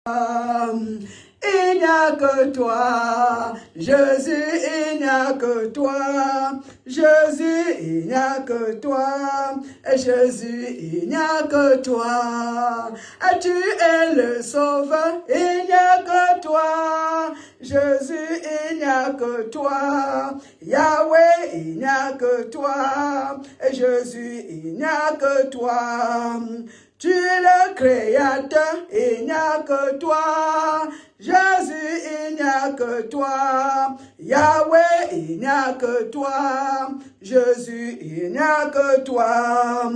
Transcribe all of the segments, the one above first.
Il n'y a que toi, Jésus, il n'y a que toi, Jésus, il n'y a que toi, Jésus, il n'y a que toi, tu es le sauveur, il n'y a que toi, Jésus, il n'y a que toi, Yahweh, il n'y a que toi, Jésus, il n'y a que toi. Tu es le créateur, il n'y a que toi. Jésus, il n'y a que toi. Yahweh, il n'y a que toi. Jésus, il n'y a que toi.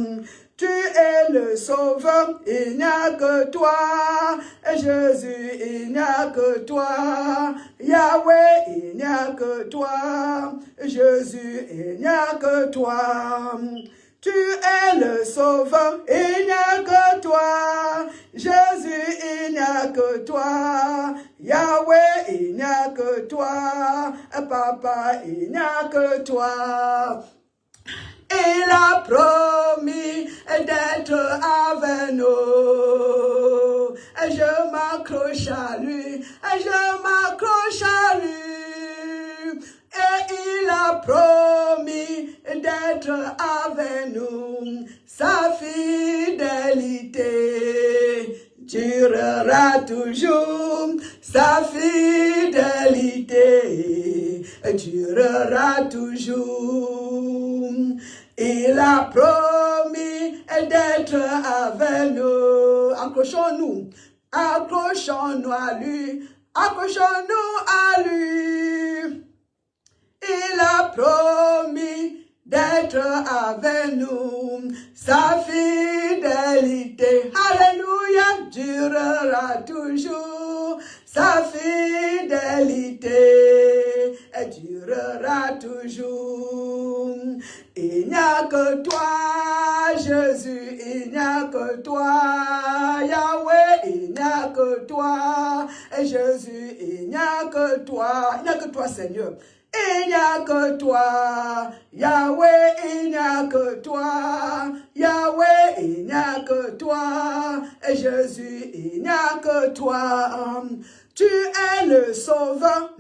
Tu es le sauveur, il n'y a que toi. Jésus, il n'y a que toi. Yahweh, il n'y a que toi. Jésus, il n'y a que toi. Tu es le sauveur, il n'y a que toi. Jésus, il n'y a que toi. Yahweh, il n'y a que toi. Papa, il n'y a que toi. Il a promis d'être avec nous. Je m'accroche à lui, je m'accroche à lui. Et il a promis d'être avec nous. Sa fidélité durera toujours. Sa fidélité durera toujours. Il a promis d'être avec nous. Accrochons-nous. Accrochons-nous à lui. Accrochons-nous à lui. Il a promis d'être avec nous. Sa fidélité, alléluia, durera toujours. Sa fidélité durera toujours. Il n'y a que toi, Jésus, il n'y a que toi, Yahweh, il n'y a que toi, Jésus, il n'y a que toi, il n'y a que toi, Seigneur. Il n'y a que toi, Yahweh, il n'y a que toi, Yahweh, il n'y a que toi, et Jésus, il n'y a que toi. Tu es le sauveur,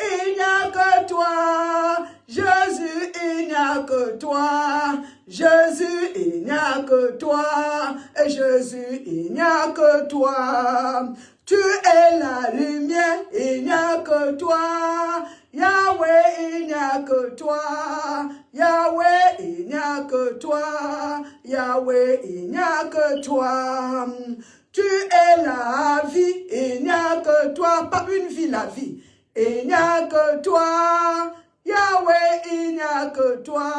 il n'y a que toi, Jésus, il n'y a que toi, Jésus, il n'y a que toi, et Jésus, il n'y a que toi. Tu es la lumière, il n'y a que toi. Yahweh, il n'y a que toi. Yahweh, il n'y a que toi. Yahweh, il n'y a que toi. Tu es la vie, il n'y a que toi. Pas une vie, la vie. Il n'y a que toi. Yahweh, il n'y a que toi.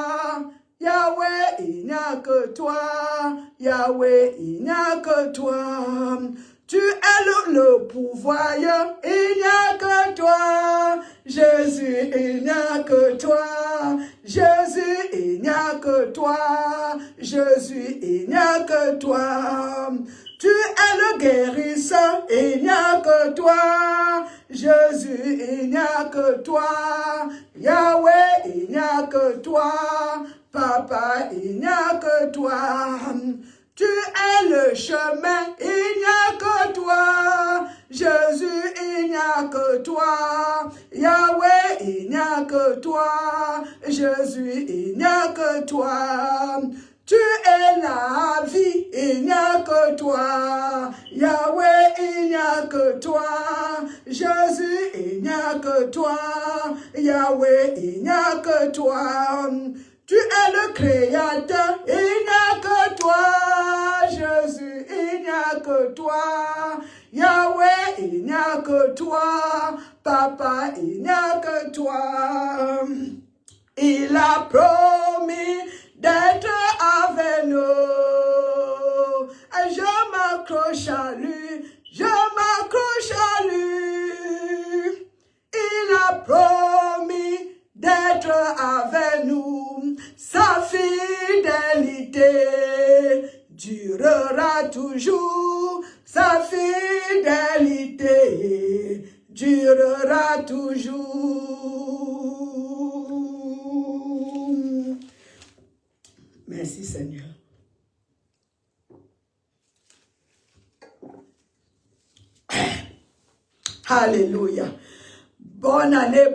Yahweh, il n'y a que toi. Yahweh, il n'y a que toi. Tu es le pourvoyeur, il n'y a que toi. Jésus, il n'y a que toi. Jésus, il n'y a que toi. Jésus, il n'y a que toi. Tu es le guérisseur, il n'y a que toi. Jésus, il n'y a que toi. Yahweh, il n'y a que toi. Papa, il n'y a que toi. Tu es le chemin, il n'y a que toi. Jésus, il n'y a que toi. Yahweh, il n'y a que toi. Jésus, il n'y a que toi. Tu es la vie, il n'y a que toi. Yahweh, il n'y a que toi. Jésus, il n'y a que toi. Yahweh, il n'y a que toi. Tu es le créateur, il n'y a que toi. Jésus, il n'y a que toi. Yahweh, il n'y a que toi. Papa, il n'y a que toi. Il a promis d'être avec nous. Je m'accroche à lui, je m'accroche à lui. Il a promis d'être avec nous. Sa fidélité durera toujours. Sa fidélité durera toujours. Merci Seigneur. Alléluia. Bonne année,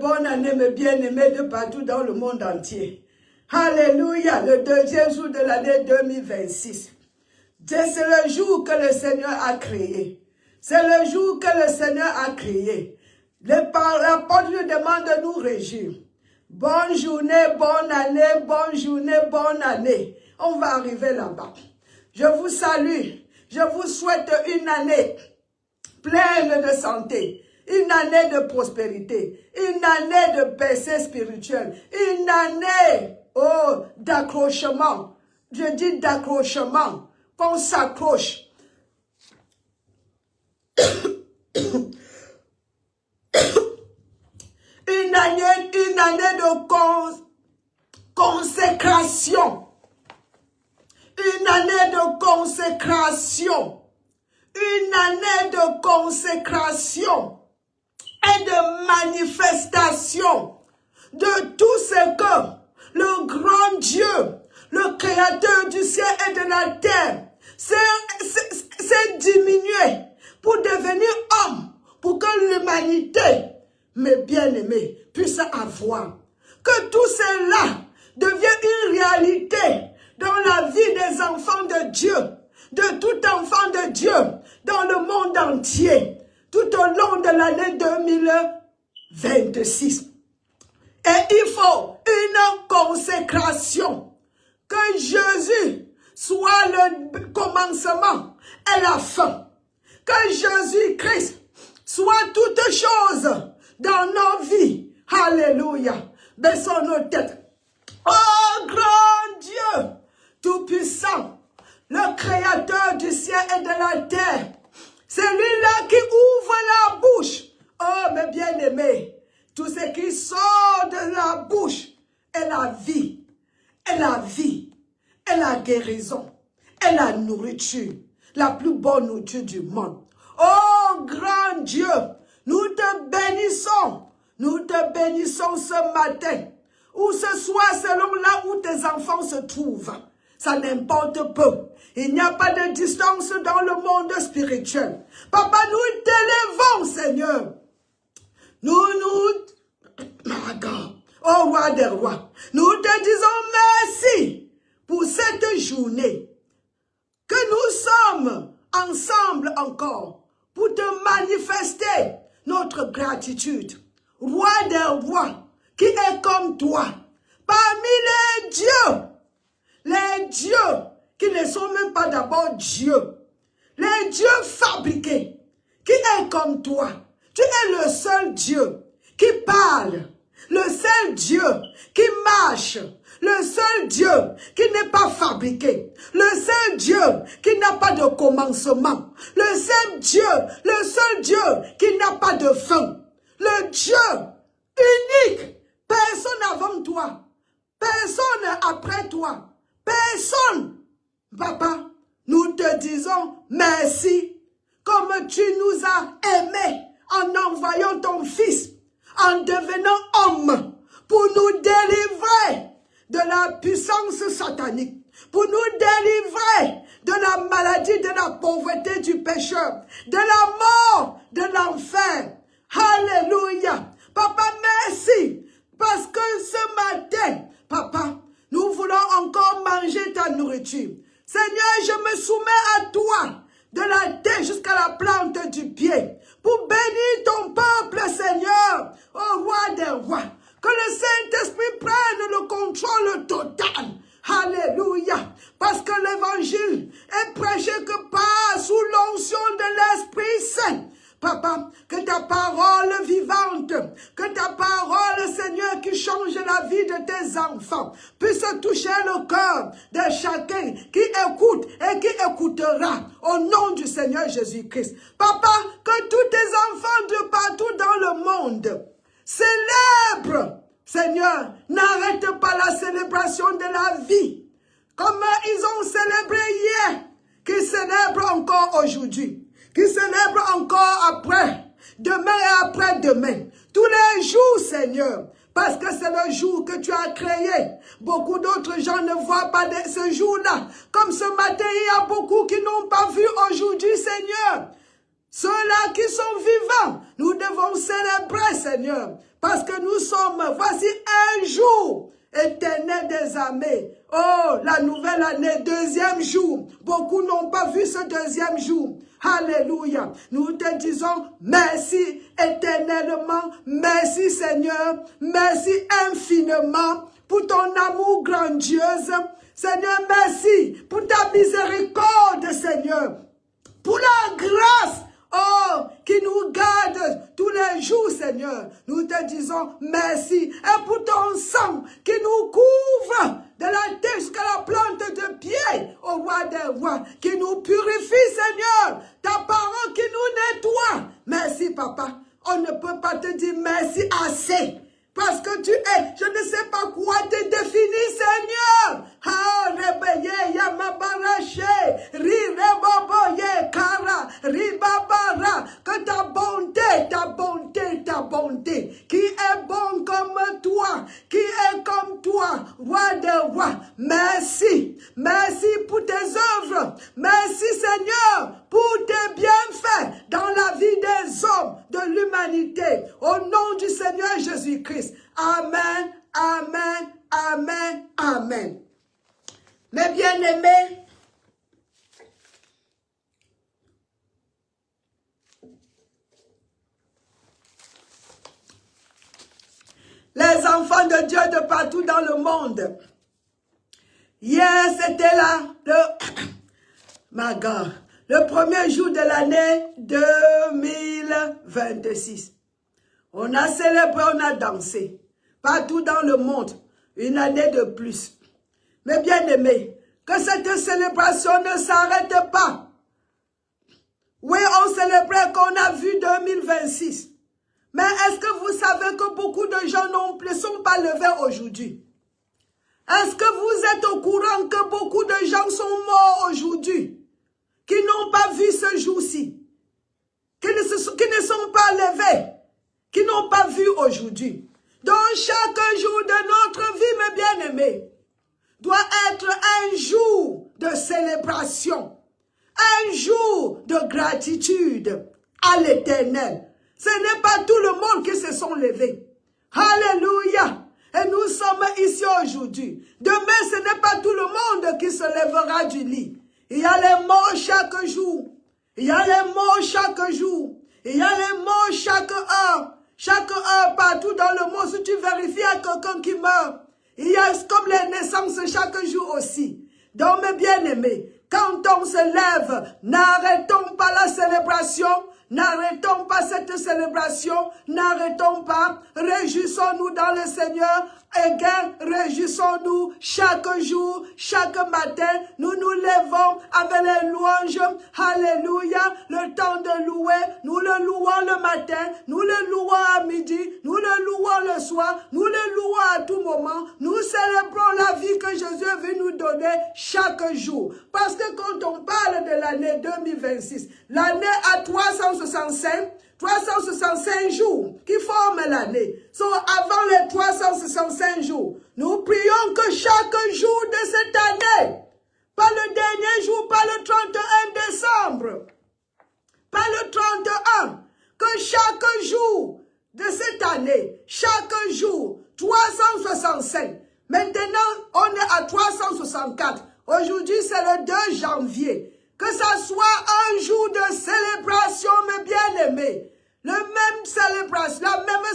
mes bien-aimés de partout dans le monde entier. Alléluia, le deuxième jour de l'année 2026. C'est le jour que le Seigneur a créé. C'est le jour que le Seigneur a créé. L'apôtre nous demande de nous réjouir. Bonne journée, bonne année, bonne journée, bonne année. On va arriver là-bas. Je vous salue. Je vous souhaite une année pleine de santé. Une année de prospérité. Une année de percée spirituelle. Une année, d'accrochement. Je dis d'accrochement. Qu'on s'accroche. Une année de consécration. Une année de consécration. Une année de consécration et de manifestation de tout ce que le grand Dieu, le créateur du ciel et de la terre, s'est diminué pour devenir homme, pour que l'humanité, mes bien-aimés, puisse avoir. Que tout cela devienne une réalité dans la vie des enfants de Dieu, de tout enfant de Dieu, dans le monde entier, tout au long de l'année 2026. Et il faut une consécration, que Jésus soit le commencement et la fin, que Jésus-Christ soit toute chose dans nos vies. Alléluia. Baissons nos têtes. Oh grand Dieu, tout-puissant, le créateur du ciel et de la terre, c'est lui-là qui ouvre la bouche. Oh mes bien-aimés, tout ce qui sort de la bouche est la vie, est la vie, est la guérison, est la nourriture, la plus bonne nourriture du monde. Oh grand Dieu, nous te bénissons ce matin, ou ce soir selon là où tes enfants se trouvent. Ça n'importe peu. Il n'y a pas de distance dans le monde spirituel. Papa, nous t'élevons, Seigneur. Oh roi des rois, nous te disons merci pour cette journée que nous sommes ensemble encore pour te manifester notre gratitude. Roi des rois, qui est comme toi, parmi les dieux qui ne sont même pas d'abord dieux, les dieux fabriqués, qui est comme toi. Tu es le seul Dieu qui parle, le seul Dieu qui marche, le seul Dieu qui n'est pas fabriqué, le seul Dieu qui n'a pas de commencement, le seul Dieu qui n'a pas de fin, le Dieu unique, personne avant toi, personne après toi, personne. Papa, nous te disons merci, comme tu nous as aimés en envoyant ton Fils, en devenant homme, pour nous délivrer de la puissance satanique, pour nous délivrer de la maladie, de la pauvreté, du pécheur, de la mort, de l'enfer. Alléluia. Papa, merci, parce que ce matin, papa, nous voulons encore manger ta nourriture. Seigneur, je me soumets à toi, de la tête jusqu'à la plante du pied, pour bénir ton peuple, Seigneur, ô roi des rois. Que le Saint-Esprit prenne le contrôle total. Alléluia. Parce que l'évangile est prêché que par sous l'onction de l'Esprit Saint. Papa, que ta parole vivante, que ta parole, Seigneur, qui change la vie de tes enfants, puisse toucher le cœur de chacun qui écoute et qui écoutera au nom du Seigneur Jésus-Christ. Papa, que tous tes enfants de partout dans le monde célèbrent, Seigneur, n'arrête pas la célébration de la vie, comme ils ont célébré hier, qu'ils célèbrent encore aujourd'hui, qui célèbre encore après, demain et après-demain, tous les jours, Seigneur, parce que c'est le jour que tu as créé. Beaucoup d'autres gens ne voient pas ce jour-là. Comme ce matin, il y a beaucoup qui n'ont pas vu aujourd'hui, Seigneur. Ceux-là qui sont vivants, nous devons célébrer, Seigneur, parce que nous sommes, voici un jour éternel des armées. Oh, la nouvelle année, deuxième jour. Beaucoup n'ont pas vu ce deuxième jour. Alléluia. Nous te disons merci éternellement. Merci Seigneur. Merci infiniment pour ton amour grandiose. Seigneur, merci pour ta miséricorde, Seigneur. Pour la grâce, oh, qui nous garde tous les jours, Seigneur. Nous te disons merci. Et pour ton sang qui nous couvre de la tête jusqu'à la plante de pied, au roi des rois, qui nous purifie, Seigneur. Ta parole qui nous nettoie. Merci, Papa. On ne peut pas te dire merci assez. Parce que tu es, je ne sais pas quoi te définir, Seigneur. Ah, rebeye, yamabarache, rireboboye, kara, ribabara. Que ta bonté, ta bonté, ta bonté, qui est bon comme toi, qui est comme toi, roi des rois. Merci, merci pour tes œuvres. Merci, Seigneur, pour tes bienfaits dans la vie des hommes, de l'humanité. Au nom du Seigneur Jésus-Christ. Amen, amen, amen, amen. Mes bien-aimés, les enfants de Dieu de partout dans le monde, hier c'était là le premier jour de l'année 2026. On a célébré, on a dansé. Partout dans le monde, une année de plus. Mais bien aimés, que cette célébration ne s'arrête pas. Oui, on célébrait qu'on a vu 2026. Mais est-ce que vous savez que beaucoup de gens ne sont pas levés aujourd'hui? Est-ce que vous êtes au courant que beaucoup de gens sont morts aujourd'hui? Qui n'ont pas vu ce jour-ci? Qui ne sont pas levés? Qui n'ont pas vu aujourd'hui? Donc chaque jour de notre vie, mes bien-aimés, doit être un jour de célébration, un jour de gratitude à l'Éternel. Ce n'est pas tout le monde qui se sont levés. Alléluia. Et nous sommes ici aujourd'hui. Demain, ce n'est pas tout le monde qui se lèvera du lit. Il y a les morts chaque jour. Il y a les morts chaque jour. Il y a les morts chaque heure. Chaque heure, partout dans le monde, si tu vérifies à quelqu'un qui meurt, il y a comme les naissances chaque jour aussi. Donc, mes bien-aimés, quand on se lève, n'arrêtons pas la célébration, n'arrêtons pas cette célébration, n'arrêtons pas, réjouissons-nous dans le Seigneur, et réjouissons-nous chaque jour, chaque matin, nous nous levons avec les louanges, alléluia, le temps de louer, nous le louons le matin, nous le louons à midi, nous le louons le soir, nous le louons à tout moment, nous célébrons la vie que Jésus veut nous donner chaque jour, parce que quand on parle de l'année 2026, l'année a 365 jours qui forment l'année. Avant les 365 jours, nous prions que chaque jour de cette année, pas le dernier jour, pas le 31 décembre, pas le 31, que chaque jour de cette année, chaque jour, 365. Maintenant, on est à 364. Aujourd'hui, c'est le 2 janvier. Que ça soit un jour de célébration, mes bien-aimés. La même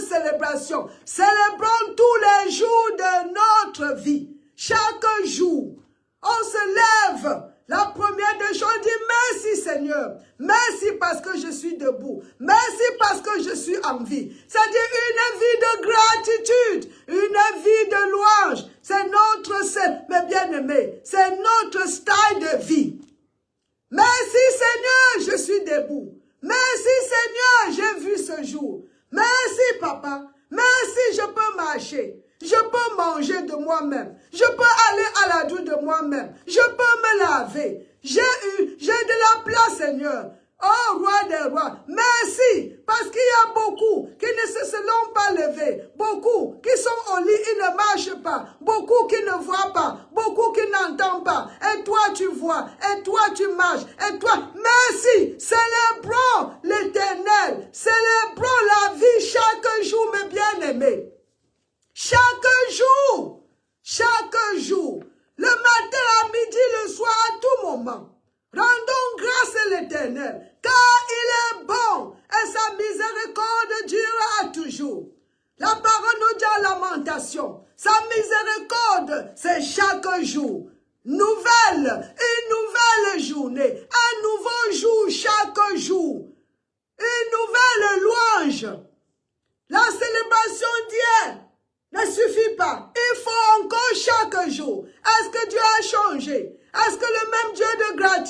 célébration. Célébrons tous les jours de notre vie. Chaque jour, on se lève. La première des choses, dit merci Seigneur. Merci parce que je suis debout. Merci parce que je suis en vie. C'est-à-dire une vie de gratitude, une vie de louange. C'est notre, mes bien-aimés, c'est notre style de vie. Merci Seigneur, je suis debout. Merci Seigneur, j'ai vu ce jour. Merci Papa. Merci, je peux marcher. Je peux manger de moi-même. Je peux aller à la douche de moi-même. Je peux me laver. J'ai de la place Seigneur. Oh, roi des rois, merci, parce qu'il y a beaucoup qui ne se sont pas levés, beaucoup qui sont au lit, ils ne marchent pas, beaucoup qui ne voient pas, beaucoup qui n'entendent pas, et toi tu vois, et toi tu marches, et toi, merci, célébrons chaque jour. Une nouvelle journée, un nouveau jour chaque jour. Une nouvelle louange. La célébration d'hier ne suffit pas. Il faut encore chaque jour. Est-ce que Dieu a changé? Est-ce que le même Dieu de grâce,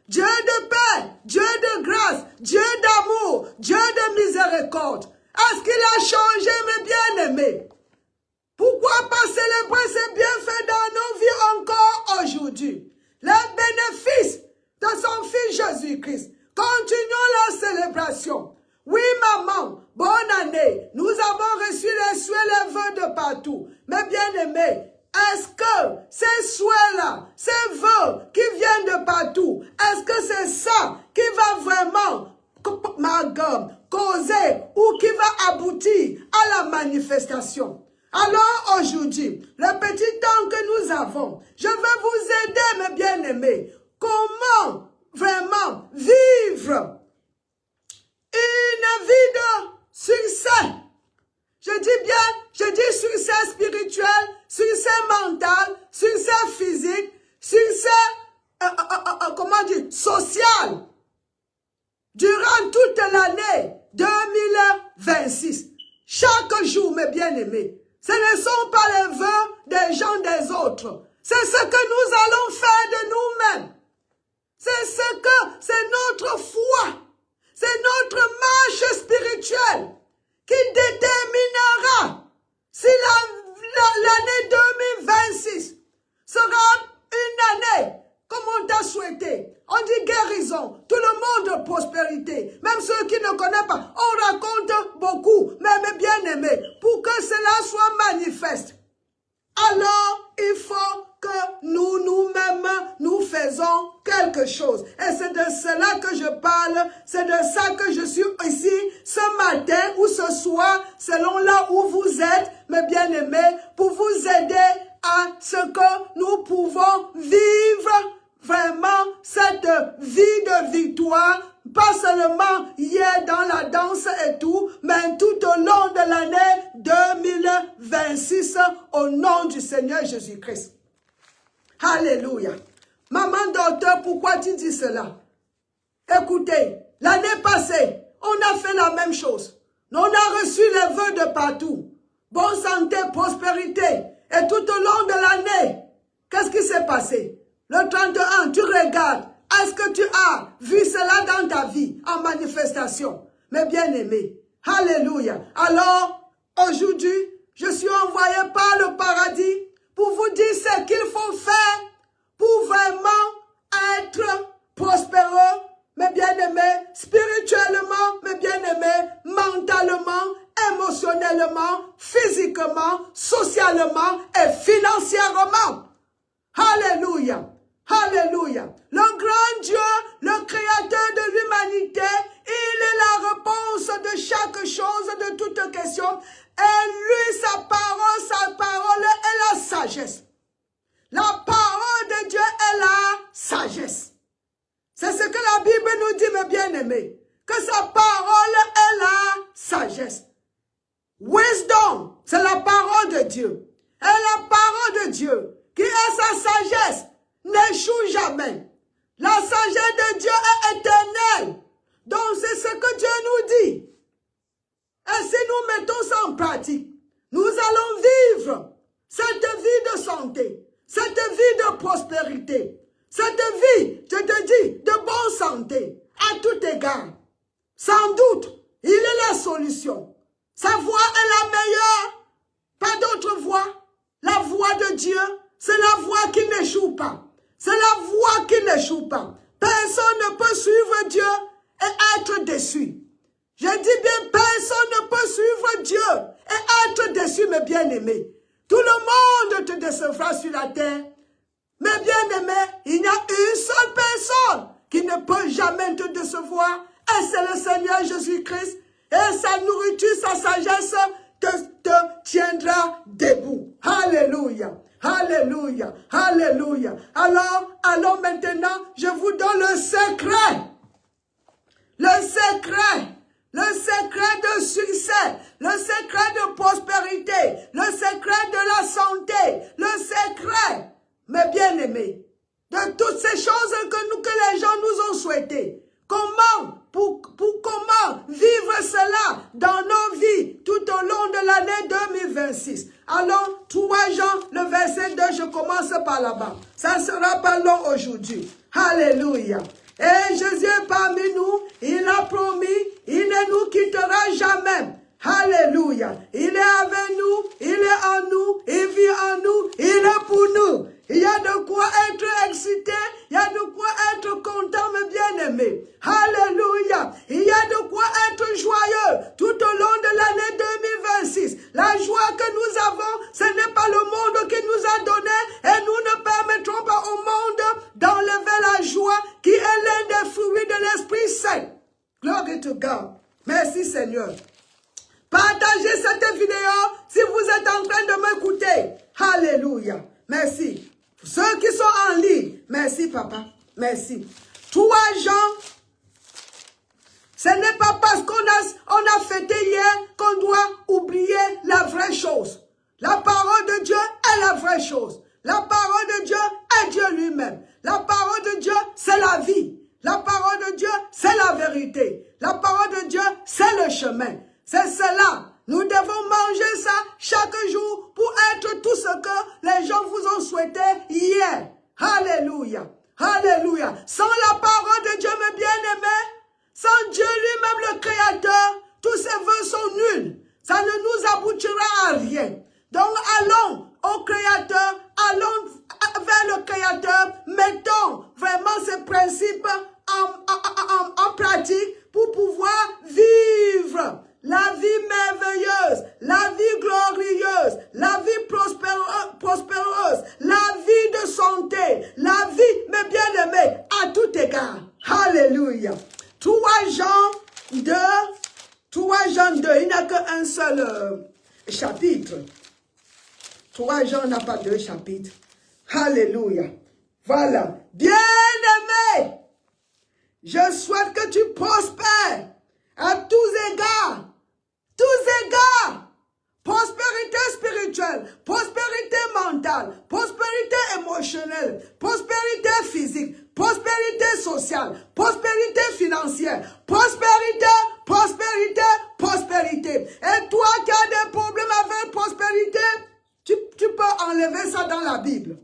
Dieu de paix, Dieu de grâce, Dieu d'amour, Dieu de miséricorde, est-ce qu'il a changé, mes bien-aimés? Pourquoi pas célébrer ses bienfaits dans nos vies encore aujourd'hui? Les bénéfices de son Fils Jésus-Christ. Continuons la célébration. Oui, maman, bonne année. Nous avons reçu les souhaits, les vœux de partout. Mes bien-aimés, est-ce que ces souhaits-là, ces vœux qui viennent de partout, est-ce que c'est ça qui va vraiment causer ou qui va aboutir à la manifestation? Alors aujourd'hui, le petit temps que nous avons, je vais vous aider, mes bien-aimés, comment vraiment vivre une vie de succès. Je dis succès spirituel, succès mental, succès physique, succès, social. Durant toute l'année 2026, chaque jour, mes bien-aimés, ce ne sont pas les vœux des gens des autres. C'est ce que nous allons faire de nous-mêmes. C'est notre foi. C'est notre marche spirituelle qui déterminera si l'année 2026 sera une année comme on t'a souhaité. On dit guérison, tout le monde prospérité. Même ceux qui ne connaissent pas, on raconte beaucoup. Mais mes bien-aimés, pour que cela soit manifeste, alors il faut que nous-mêmes, nous faisons quelque chose. Et c'est de cela que je parle, c'est de ça que je suis ici ce matin ou ce soir, selon là où vous êtes, mes bien-aimés, pour vous aider à ce que nous pouvons vivre vraiment cette vie de victoire, pas seulement hier dans la danse et tout, mais tout au long de l'année 2026 au nom du Seigneur Jésus-Christ. Alléluia. Maman docteur, pourquoi tu dis cela? Écoutez, l'année passée, on a fait la même chose. On a reçu les vœux de partout. Bonne santé, prospérité. Et tout au long de l'année, qu'est-ce qui s'est passé? Le 31, tu regardes. Est-ce que tu as vu cela dans ta vie en manifestation? Mes bien-aimés, alléluia. Alors, aujourd'hui, je suis envoyé par le paradis pour vous dire ce qu'il faut faire pour vraiment être prospéreux, mes bien-aimés, spirituellement, mes bien-aimés, mentalement, émotionnellement, physiquement, socialement et financièrement. Alléluia. Alléluia. Le grand Dieu, le créateur de l'humanité, il est la réponse de chaque chose, de toute question. Et lui, sa parole est la sagesse. La parole de Dieu est la sagesse. C'est ce que la Bible nous dit, mes bien-aimés. Que sa parole est la sagesse. Wisdom, c'est la parole de Dieu. Et la parole de Dieu, qui est sa sagesse, n'échoue jamais. La sagesse de Dieu est éternelle. Donc c'est ce que Dieu nous dit. Et si nous mettons ça en pratique, nous allons vivre cette vie de santé, cette vie de prospérité, cette vie, je te dis, de bonne santé, à tout égard. Sans doute, il est la solution. Sa voix est la meilleure. Pas d'autre voix. La voix de Dieu, c'est la voix qui n'échoue pas. C'est la voix qui n'échoue pas. Personne ne peut suivre Dieu et être déçu. Je dis bien, personne ne peut suivre Dieu et être déçu, mes bien-aimés. Tout le monde te décevra sur la terre. Mes bien-aimés, il n'y a une seule personne qui ne peut jamais te décevoir. Et c'est le Seigneur Jésus-Christ. Et sa nourriture, sa sagesse te tiendra debout. Alléluia. Alléluia. Alléluia. Alors maintenant, je vous donne le secret. Le secret de succès le secret de prospérité, le secret de la santé, le secret, mes bien-aimés, de toutes ces choses que les gens nous ont souhaitées. Comment, pour comment vivre cela dans nos vies tout au long de l'année 2026. Alors, 3 Jean, le verset 2, je commence par là-bas. Ça ne sera pas long aujourd'hui. Alléluia. Et Jésus est parmi nous, il a promis, il ne nous quittera jamais. Alléluia. Il est avec nous, il est en nous, il vit en nous, il est pour nous. Il y a de quoi être excité, il y a de quoi être content, mes bien-aimés. Alléluia. Il y a de quoi être joyeux tout au long de l'année 2026. La joie que nous avons, ce n'est pas le monde qui nous a donné et nous ne permettrons pas au monde d'enlever la joie qui est l'un des fruits de l'Esprit Saint. Glory to God. Merci Seigneur. Partagez cette vidéo si vous êtes en train de m'écouter. Alléluia. Merci. Pour ceux qui sont en ligne, merci papa. Merci. 3 Jean, ce n'est pas parce qu'on a fêté hier qu'on doit oublier la vraie chose. La parole de Dieu est la vraie chose. La parole de Dieu est Dieu lui-même. La parole de Dieu, c'est la vie. La parole de Dieu, c'est la vérité. La parole de Dieu, c'est le chemin. C'est cela. Nous devons manger ça chaque jour pour être tout ce que les gens vous ont souhaité hier. Alléluia. Alléluia. Sans la parole de Dieu, mes bien-aimés, sans Dieu lui-même le Créateur, tous ces vœux sont nuls. Ça ne nous aboutira à rien. Donc allons au Créateur, allons vers le Créateur, mettons vraiment ces principes en pratique pour pouvoir vivre la vie merveilleuse, la vie glorieuse, la vie prospéreuse, la vie de santé, la vie, mes bien-aimés, à tout égard. Alléluia. 3 Jean 2, il n'y a qu'un seul chapitre. 3 Jean n'a pas 2 chapitres. Alléluia. Voilà. Bien-aimé, je souhaite que tu prospères à tous égards. Tous égards. Prospérité spirituelle, prospérité mentale, prospérité émotionnelle, prospérité physique, prospérité sociale, prospérité financière, prospérité, prospérité, prospérité. Et toi qui as des problèmes avec prospérité, tu peux enlever ça dans la Bible.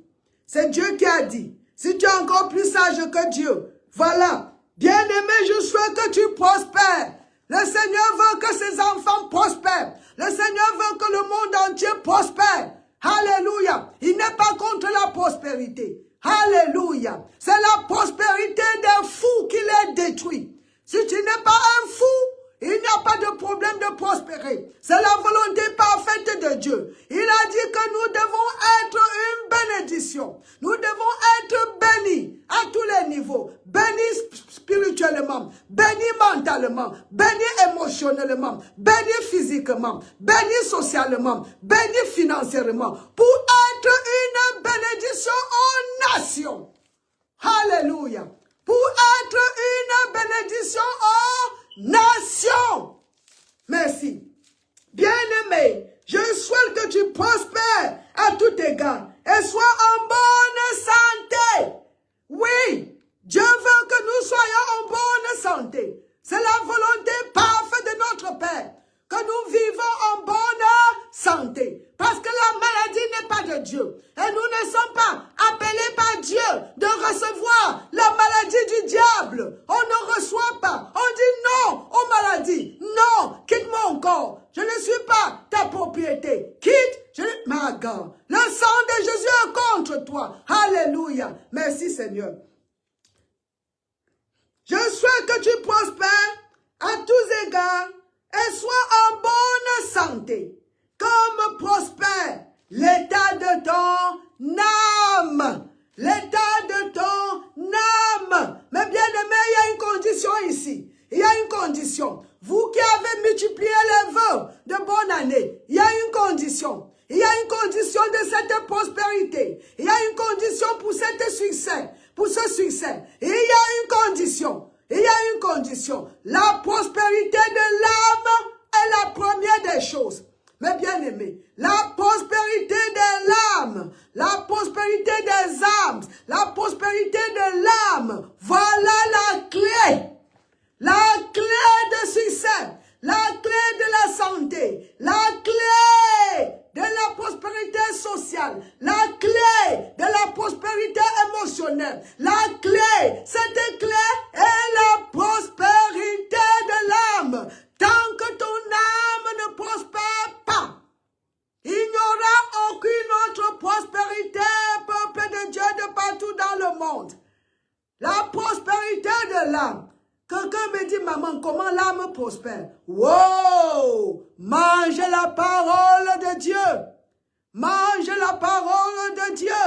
C'est Dieu qui a dit. Si tu es encore plus sage que Dieu, voilà. Bien-aimé, je souhaite que tu prospères. Le Seigneur veut que ses enfants prospèrent. Le Seigneur veut que le monde entier prospère. Alléluia. Il n'est pas contre la prospérité. Alléluia. C'est la prospérité des fous qui les détruit. Si tu n'es pas un fou, il n'y a pas de problème de prospérer. C'est la volonté parfaite de Dieu. Il a dit que nous devons être une bénédiction. Nous devons être bénis à tous les niveaux. Bénis spirituellement, bénis mentalement, bénis émotionnellement, bénis physiquement, bénis socialement, bénis financièrement. Pour être une bénédiction aux nations. Alléluia. Pour être une bénédiction aux nations. Merci. Bien-aimé, je souhaite que tu prospères à tout égard et sois en bonne santé. Oui, Dieu veut que nous soyons en bonne santé. C'est la volonté parfaite de notre Père, que nous vivons en bonne santé. Parce que la maladie n'est pas de Dieu. Et nous ne sommes pas appelés par Dieu de recevoir la maladie du diable. On ne reçoit pas. On dit non aux maladies. Non, quitte mon corps. Je ne suis pas ta propriété. Quitte, my God. Le sang de Jésus est contre toi. Alléluia. Merci Seigneur. Je souhaite que tu prospères à tous égards et sois en bonne santé, comme prospère l'état de ton âme. L'état de ton âme. Mais bien aimé, il y a une condition ici. Il y a une condition. Vous qui avez multiplié les vœux de bonne année, il y a une condition. Il y a une condition de cette prospérité. Il y a une condition pour cet succès. Pour ce succès. Il y a une condition. Il y a une condition. La prospérité de l'âme est la première mes bien-aimés, la prospérité de l'âme, la prospérité des âmes, la prospérité de l'âme, voilà la clé de succès, la clé de la santé, la clé de la prospérité sociale, la clé de la prospérité émotionnelle, la clé, cette clé est la prospérité de l'âme. Tant que ton âme ne prospère pas, il n'y aura aucune autre prospérité, peuple de Dieu, de partout dans le monde. La prospérité de l'âme. Quelqu'un me dit, maman, comment l'âme prospère? Wow! Mange la parole de Dieu. Mange la parole de Dieu.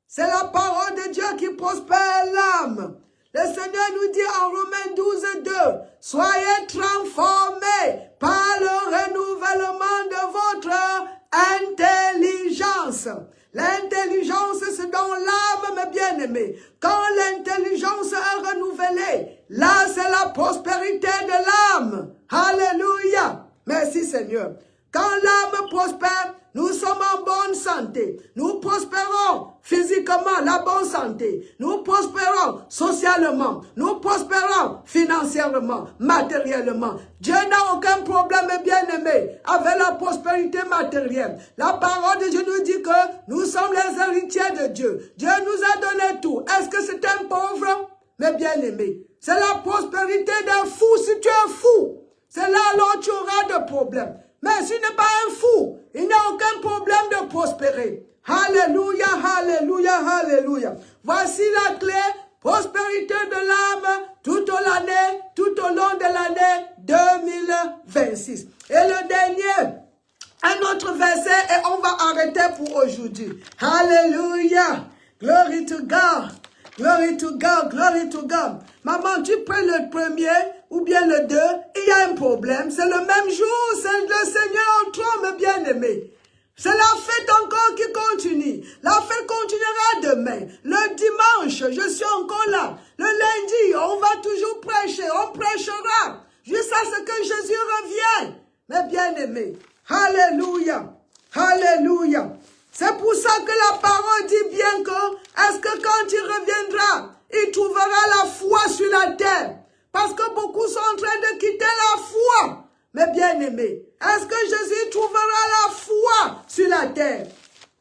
C'est la parole de Dieu qui prospère l'âme. Le Seigneur nous dit en Romains 12, 2, soyez transformés par le renouvellement de votre intelligence. L'intelligence, c'est dans l'âme, mes bien-aimés. Quand l'intelligence est renouvelée, là, c'est la prospérité de l'âme. Alléluia. Merci, Seigneur. Quand l'âme prospère, nous sommes en bonne santé. Nous prospérons physiquement, la bonne santé. Nous prospérons socialement. Nous prospérons financièrement, matériellement. Dieu n'a aucun problème, bien-aimé, avec la prospérité matérielle. La parole de Dieu nous dit que nous sommes les héritiers de Dieu. Dieu nous a donné tout. Est-ce que c'est un pauvre? Mais bien-aimé, c'est la prospérité d'un fou. Si tu es fou, c'est là où tu auras des problèmes. Mais si tu n'es pas un fou, il n'y a aucun problème de prospérer. Alléluia, alléluia, alléluia. Voici la clé, prospérité de l'âme tout au long de l'année 2026. Et le dernier, un autre verset et on va arrêter pour aujourd'hui. Alléluia, glory to God. Glory to God, glory to God. Maman, tu prends le premier ou bien le deux, il y a un problème. C'est le même jour, c'est le Seigneur au trône, bien-aimé. C'est la fête encore qui continue. La fête continuera demain. Le dimanche, je suis encore là. Le lundi, on va toujours prêcher. On prêchera jusqu'à ce que Jésus revienne. Mes bien-aimés, alléluia, alléluia. C'est pour ça que la parole dit bien que, est-ce que quand il reviendra, il trouvera la foi sur la terre? Parce que beaucoup sont en train de quitter la foi. Mais bien-aimés, est-ce que Jésus trouvera la foi sur la terre?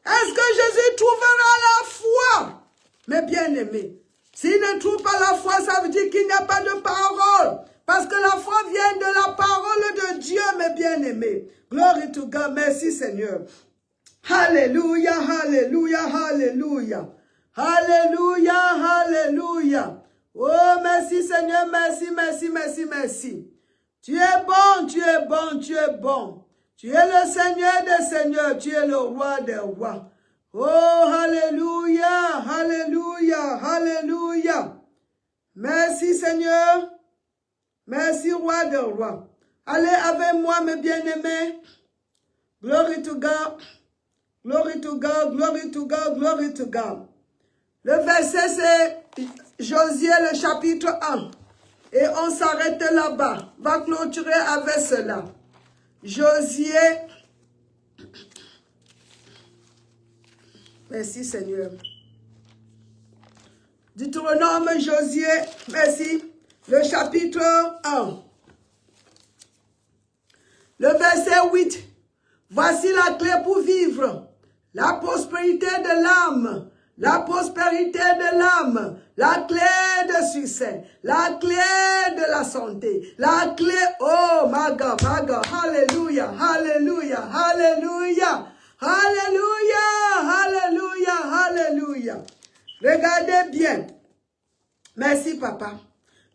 Est-ce que Jésus trouvera la foi? Mais bien-aimés, s'il ne trouve pas la foi, ça veut dire qu'il n'y a pas de parole. Parce que la foi vient de la parole de Dieu, mes bien-aimés. Glory to God, merci Seigneur. Alléluia, alléluia, alléluia. Alléluia, alléluia. Oh, merci Seigneur, merci, merci, merci, merci. Tu es bon, tu es bon, tu es bon. Tu es le Seigneur des seigneurs, tu es le roi des rois. Oh, alléluia, alléluia, alléluia. Merci Seigneur. Merci roi des rois. Allez avec moi, mes bien-aimés. Glory to God. Glory to God, glory to God, glory to God. Le verset, c'est Josué, le chapitre 1. Et on s'arrête là-bas. On va clôturer avec cela. Josué. Merci Seigneur. Deutéronome, Josué, merci. Le chapitre 1. Le verset 8. Voici la clé pour vivre. La prospérité de l'âme, la prospérité de l'âme, la clé de succès, la clé de la santé, la clé, oh my God, alléluia, alléluia, alléluia, alléluia, alléluia, alléluia. Regardez bien. Merci papa.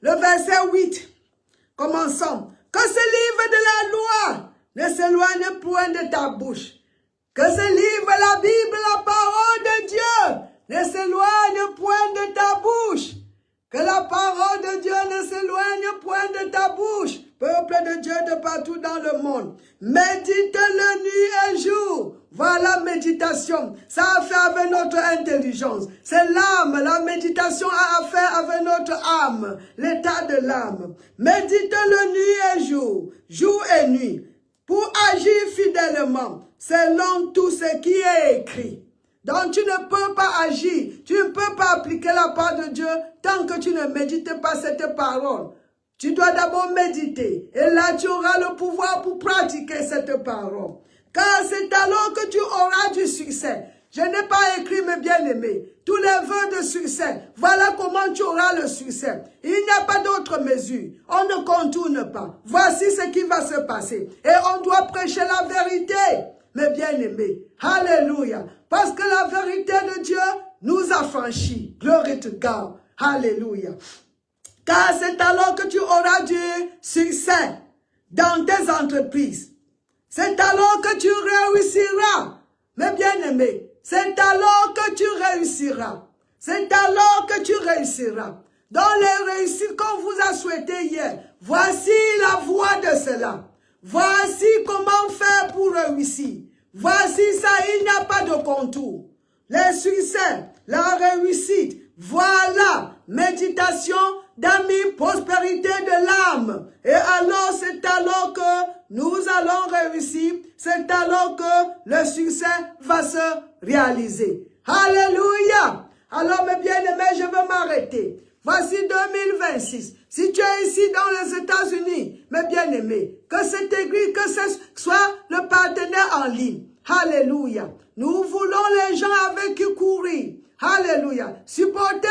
Le verset 8, commençons. Que ce livre de la loi ne s'éloigne point de ta bouche. Que ce livre, la Bible, la parole de Dieu, ne s'éloigne point de ta bouche. Que la parole de Dieu ne s'éloigne point de ta bouche. Peuple de Dieu de partout dans le monde. Médite-le nuit et jour. Voilà la méditation. Ça a fait avec notre intelligence. C'est l'âme. La méditation a affaire avec notre âme. L'état de l'âme. Médite-le nuit et jour. Jour et nuit. pour agir fidèlement selon tout ce qui est écrit. Donc tu ne peux pas agir, tu ne peux pas appliquer la parole de Dieu tant que tu ne médites pas cette parole. Tu dois d'abord méditer et là tu auras le pouvoir pour pratiquer cette parole. Car c'est alors que tu auras du succès. Je n'ai pas écrit, mes bien-aimés, tous les vœux de succès. Voilà comment tu auras le succès. Il n'y a pas d'autre mesure. On ne contourne pas. Voici ce qui va se passer. Et on doit prêcher la vérité, mes bien-aimés. Alléluia. Parce que la vérité de Dieu nous affranchit. Glory to God. Alléluia. Car c'est alors que tu auras du succès dans tes entreprises. C'est alors que tu réussiras, mes bien-aimés. C'est alors que tu réussiras. C'est alors que tu réussiras. Dans les réussites qu'on vous a souhaité hier, voici la voie de cela. Voici comment faire pour réussir. Voici ça, il n'y a pas de contour. Les succès, la réussite, voilà, méditation, d'amis, prospérité de l'âme. Et alors, c'est alors que nous allons réussir, c'est alors que le succès va se réaliser. Alléluia! Alors, mes bien-aimés, je vais m'arrêter. Voici 2026. Si tu es ici dans les États-Unis, mes bien-aimés, que cette église, que ce soit le partenaire en ligne. Alléluia. Nous voulons les gens avec qui courir. Alléluia. Supportez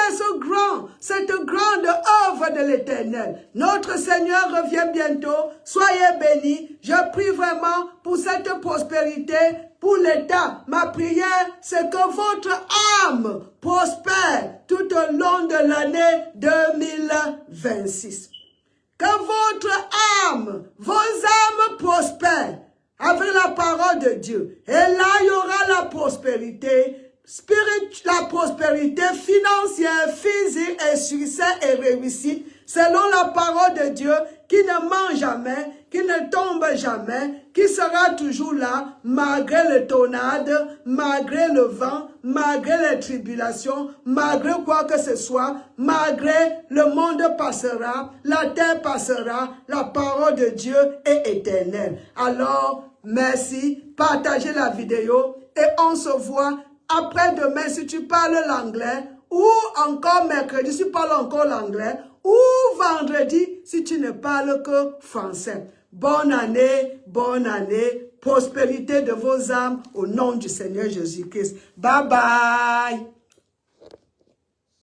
cette grande œuvre de l'Éternel. Notre Seigneur revient bientôt. Soyez bénis. Je prie vraiment pour cette prospérité, pour l'État. Ma prière, c'est que votre âme prospère tout au long de l'année 2026. Que votre âme, vos âmes prospèrent avec la parole de Dieu. Et là, il y aura la prospérité la prospérité financière, physique et succès et réussite selon la parole de Dieu qui ne ment jamais, qui ne tombe jamais, qui sera toujours là malgré les tornades, malgré le vent, malgré les tribulations, malgré quoi que ce soit, malgré le monde passera, la terre passera, la parole de Dieu est éternelle. Alors, merci, partagez la vidéo et on se voit après-demain, si tu parles l'anglais, ou encore mercredi, si tu parles encore l'anglais, ou vendredi, si tu ne parles que français. Bonne année, prospérité de vos âmes, au nom du Seigneur Jésus-Christ. Bye bye.